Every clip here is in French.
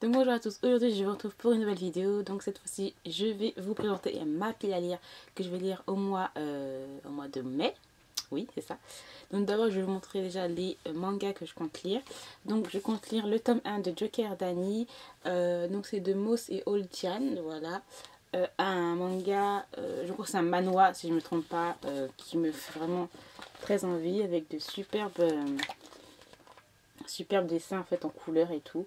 Donc bonjour à tous, aujourd'hui je vous retrouve pour une nouvelle vidéo. Donc cette fois-ci je vais vous présenter ma pile à lire que je vais lire au mois de mai. Oui c'est ça. Donc d'abord je vais vous montrer déjà les mangas que je compte lire. Donc je compte lire le tome 1 de Joker Dani. Donc c'est de Moss et Oldian, voilà. Un manga, je crois que c'est un manhwa si je ne me trompe pas, qui me fait vraiment très envie avec de superbes dessins en fait en couleur et tout.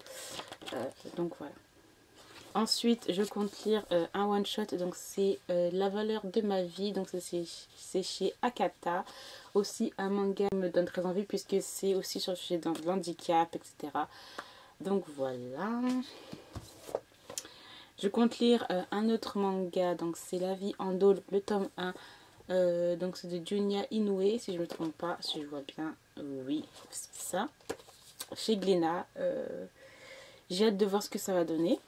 Donc voilà. Ensuite je compte lire un one shot, donc c'est La valeur de ma vie, donc c'est chez Akata. Aussi un manga qui me donne très envie puisque c'est aussi sur le sujet de l'handicap, etc. Donc voilà. Je compte lire un autre manga, donc c'est La vie en Dole, le tome 1. Donc c'est de Junya Inoue si je ne me trompe pas, si je vois bien, oui c'est ça, chez Glénat. J'ai hâte de voir ce que ça va donner.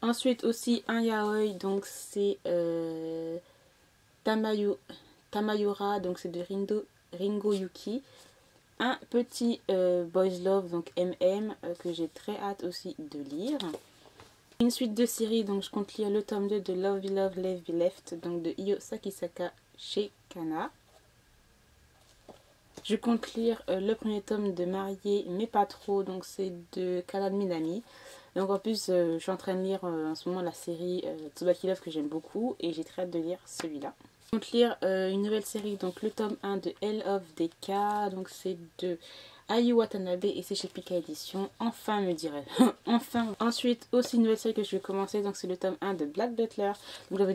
Ensuite aussi un yaoi, donc c'est Tamayora, donc c'est de Ringo Yuki. Un petit boys love, donc MM, que j'ai très hâte aussi de lire. Une suite de séries, donc je compte lire le tome 2 de Love Be Love, Leave Be Left, donc de Io Sakisaka chez Kana. Je compte lire le premier tome de Marié mais pas trop, donc c'est de Kanade Minami. Donc en plus je suis en train de lire en ce moment la série Tsubaki Love que j'aime beaucoup et j'ai très hâte de lire celui-là. Je compte lire une nouvelle série, donc le tome 1 de Hell of Deka, donc c'est de Ayu Watanabe et c'est chez Pika Édition. Enfin me dirais enfin. Ensuite aussi une nouvelle série que je vais commencer, donc c'est le tome 1 de Black Butler. Donc j'avais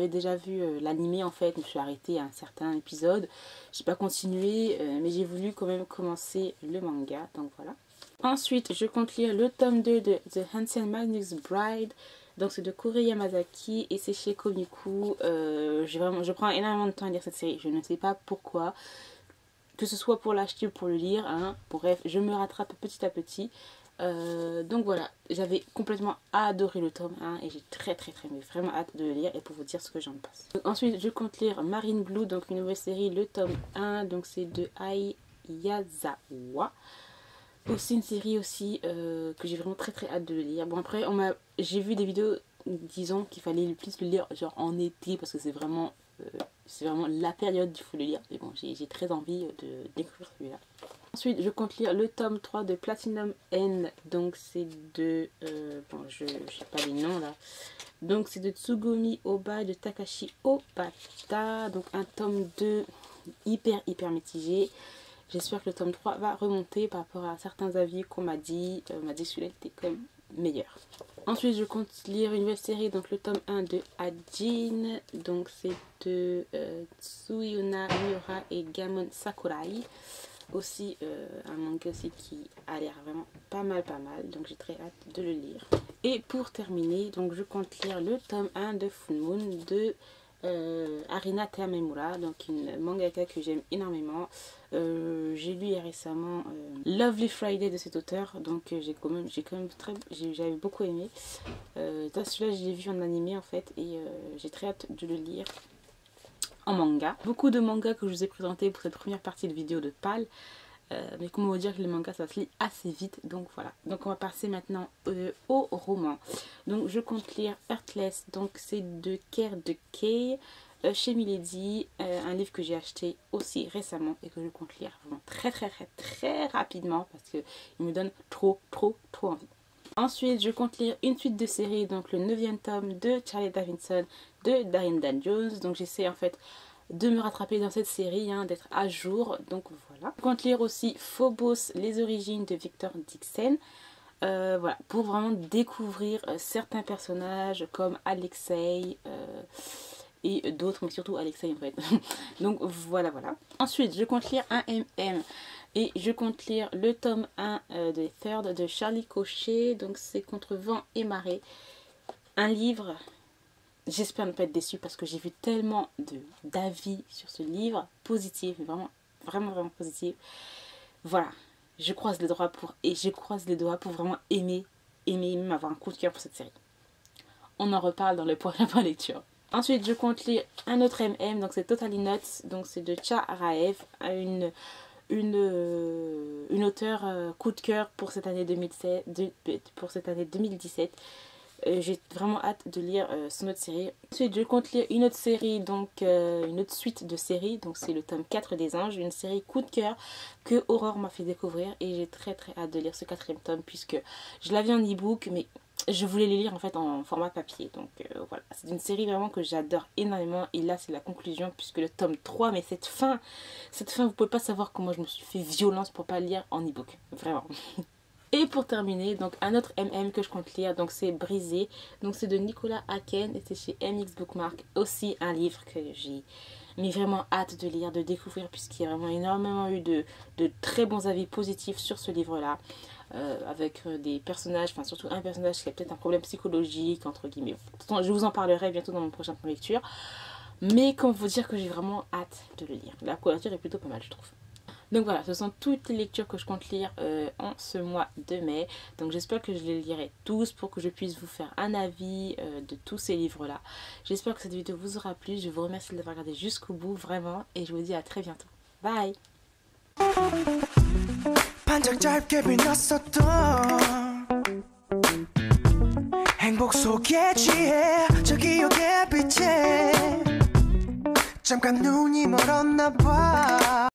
déjà vu l'animé en fait, je me suis arrêtée à un certain épisode. J'ai pas continué mais j'ai voulu quand même commencer le manga, donc voilà. Ensuite je compte lire le tome 2 de The Handsome Magnus Bride. Donc c'est de Kore Yamazaki et c'est chez Komiku. Je prends énormément de temps à lire cette série, je ne sais pas pourquoi. Que ce soit pour l'acheter ou pour le lire, hein. Bref, je me rattrape petit à petit. Donc voilà, j'avais complètement adoré le tome 1 et j'ai mais vraiment hâte de le lire et pour vous dire ce que j'en pense. Donc, ensuite je compte lire Marine Blue, donc une nouvelle série, le tome 1, donc c'est de Ai Yazawa. Aussi une série aussi que j'ai vraiment très hâte de le lire. Bon après j'ai vu des vidéos disant qu'il fallait le plus le lire genre en été parce que c'est vraiment la période où il faut le lire. Mais bon j'ai très envie de découvrir celui-là. Ensuite je compte lire le tome 3 de Platinum End. Donc c'est de bon je sais pas les noms là. Donc c'est de Tsugumi Oba et de Takashi Obata. Donc un tome 2 hyper mitigé. J'espère que le tome 3 va remonter par rapport à certains avis qu'on m'a dit. On m'a dit que celui-là était quand même meilleur. Ensuite, je compte lire une nouvelle série, donc le tome 1 de Ajin. Donc c'est de Tsuyuna Miura et Gamon Sakurai. Aussi un manga aussi qui a l'air vraiment pas mal. Donc j'ai très hâte de le lire. Et pour terminer, donc je compte lire le tome 1 de Full Moon de Arina Tamemura, donc une mangaka que j'aime énormément. J'ai lu récemment Lovely Friday de cet auteur, donc j'avais beaucoup aimé. Celui-là je l'ai vu en animé en fait et j'ai très hâte de le lire en manga. Beaucoup de mangas que je vous ai présentés pour cette première partie de vidéo de PAL. Mais comment vous dire que les mangas ça se lit assez vite, donc voilà. Donc on va passer maintenant au roman. Donc je compte lire Heartless, donc c'est de Care de Kay chez Milady, un livre que j'ai acheté aussi récemment et que je compte lire vraiment très rapidement parce que il me donne trop envie. Ensuite je compte lire une suite de séries, donc le 9e tome de Charlie Davidson de Diane Dan Jones. Donc j'essaie en fait de me rattraper dans cette série, hein, d'être à jour, donc voilà. Je compte lire aussi Phobos, les origines de Victor Dixon, voilà, pour vraiment découvrir certains personnages comme Alexei et d'autres, mais surtout Alexei en fait. Donc voilà. Ensuite je compte lire un MM et je compte lire le tome 1 de Third de Charlie Cochet, donc c'est Contre vent et marée, un livre. J'espère ne pas être déçue parce que j'ai vu tellement d'avis sur ce livre positifs, vraiment positifs. Voilà, je croise les doigts pour vraiment aimer avoir un coup de cœur pour cette série. On en reparle dans le prochain point lecture. Ensuite, je compte lire un autre MM, donc c'est Totally Nuts, donc c'est de Cha Raef, une auteure coup de cœur pour cette année 2017. J'ai vraiment hâte de lire son autre série. Ensuite, je compte lire une autre série, donc une autre suite de séries. Donc c'est le tome 4 des Anges, une série coup de cœur que Aurore m'a fait découvrir. Et j'ai très hâte de lire ce 4e tome puisque je l'avais en e-book, mais je voulais les lire en fait en format papier. Donc voilà, c'est une série vraiment que j'adore énormément. Et là, c'est la conclusion puisque le tome 3, mais cette fin, vous pouvez pas savoir comment je me suis fait violence pour pas le lire en e-book. Vraiment. Et pour terminer, donc un autre MM que je compte lire, donc c'est Brisé. Donc c'est de Nicolas Haken et c'est chez MX Bookmark. Aussi un livre que j'ai vraiment hâte de lire, de découvrir, puisqu'il y a vraiment énormément eu de très bons avis positifs sur ce livre-là. Avec des personnages, enfin surtout un personnage qui a peut-être un problème psychologique, entre guillemets. Je vous en parlerai bientôt dans mon prochain point de lecture. Mais comment vous dire que j'ai vraiment hâte de le lire. La couverture est plutôt pas mal, je trouve. Donc voilà, ce sont toutes les lectures que je compte lire en ce mois de mai. Donc j'espère que je les lirai tous pour que je puisse vous faire un avis de tous ces livres-là. J'espère que cette vidéo vous aura plu. Je vous remercie d'avoir regardé jusqu'au bout, vraiment. Et je vous dis à très bientôt. Bye! 반짝 짧게 빛났었던 행복 속에 취해 저 기억의 빛에 잠깐 눈이 멀었나 봐